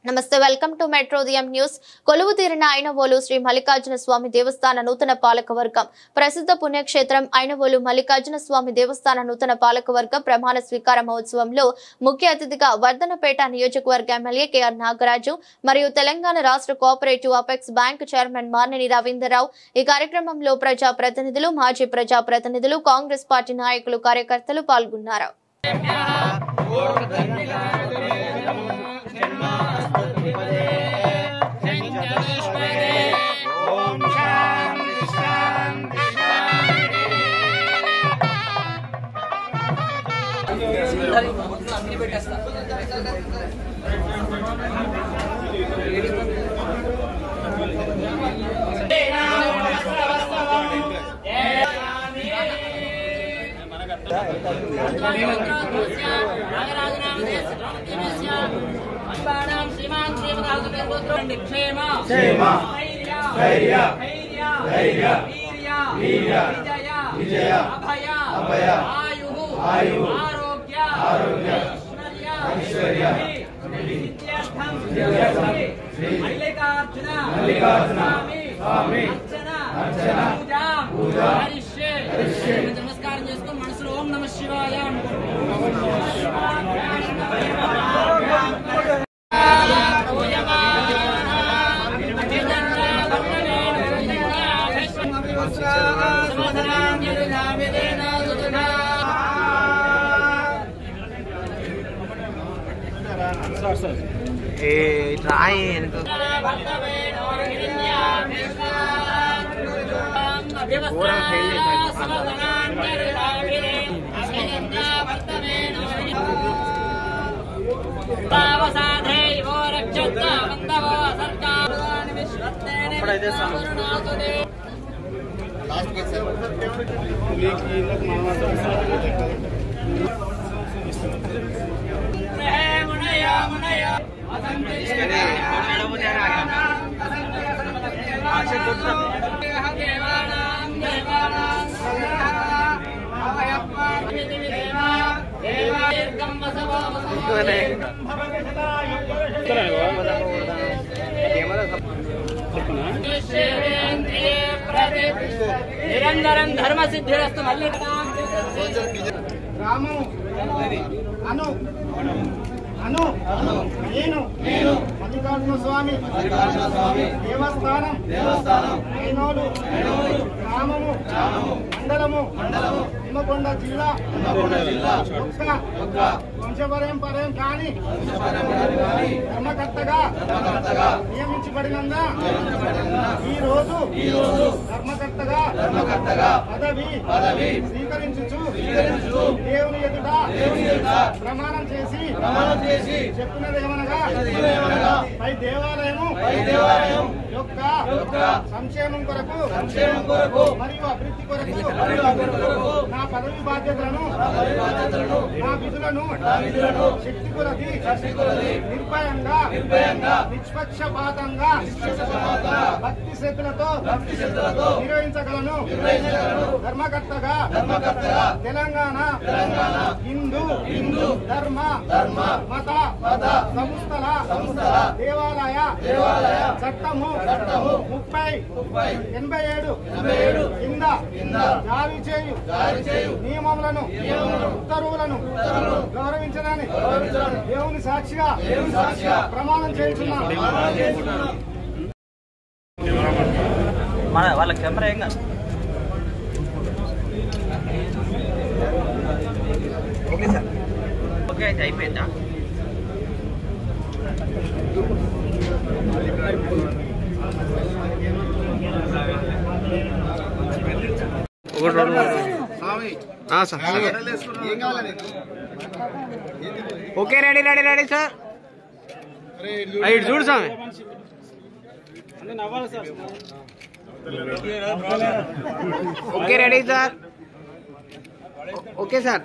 నమస్తే welcome to మెట్రోదియం news. కొలువు తీరిన ఐనవోలు శ్రీ మల్లికార్జున స్వామి దేవస్థాన నూతన పాలకవర్గం ప్రసిద్ధ పుణ్యక్షేత్రం ఐనవోలు మల్లికార్జున స్వామి దేవస్థాన నూతన పాలకవర్గ ప్రమాణ స్వీకార మహోత్సవంలో ముఖ్య అతిథిగా వర్ధనపేట నియోజకవర్గ ఎమ్మెల్యే కెఆర్ నాగరాజు మరియు తెలంగాణ రాష్ట్ర cooperative apex bank chairman Marneni Ravindra Rao ఈ కార్యక్రమంలో ప్రజాప్రతినిధులు, మాజీ ప్రజాప్రతినిధులు, కాంగ్రెస్ పార్టీ నాయకులు, కార్యకర్తలు పాల్గొన్నారు. నమస్కారం చేస్తూ మనసులో ఓం నమః శివాయ నిరంతరం ధర్మ సిద్ధిరస్తు. మళ్ళీ రాము అను అను నేను మల్లికార్జున స్వామి దేవస్థానం ఐనోలు గ్రామము మండలము హన్మకొండ జిల్లా వంశపరంపరం కాని ధర్మకర్తగా నియమించబడినంద ఈ రోజు ధర్మకర్తగా పదవి స్వీకరించుచు దేవుని ఎదుట ప్రమాణం చేసి చెప్పినదేమనగా పై దేవాలయము యొక్క సంక్షేమం కొరకు మరియు అభివృద్ధి కొరకు నా పదవి బాధ్యతలను నా విధులను శక్తి కొలది నిర్భయంగా నిష్పక్షపాతంగా భక్తి శ్రద్ధలతో నిర్వహించగలను. ధర్మకర్తగా తెలంగాణ హిందూ ధర్మ మత సంస్థల దేవాలయ చట్టము 3087 కింద జారీ చేయు నియమములను ఉత్తర్వులను గౌరవించడానికి దేవుని సాక్షిగా ప్రమాణం చేస్తున్నాను. వాళ్ళ కెమెరా ఏం కాదు. ఓకే సార్, ఓకే అయితే అయిపోయిందా? Okay ready sir. ఇటు చూడు స్వామి. Okay ready sir. Okay sir.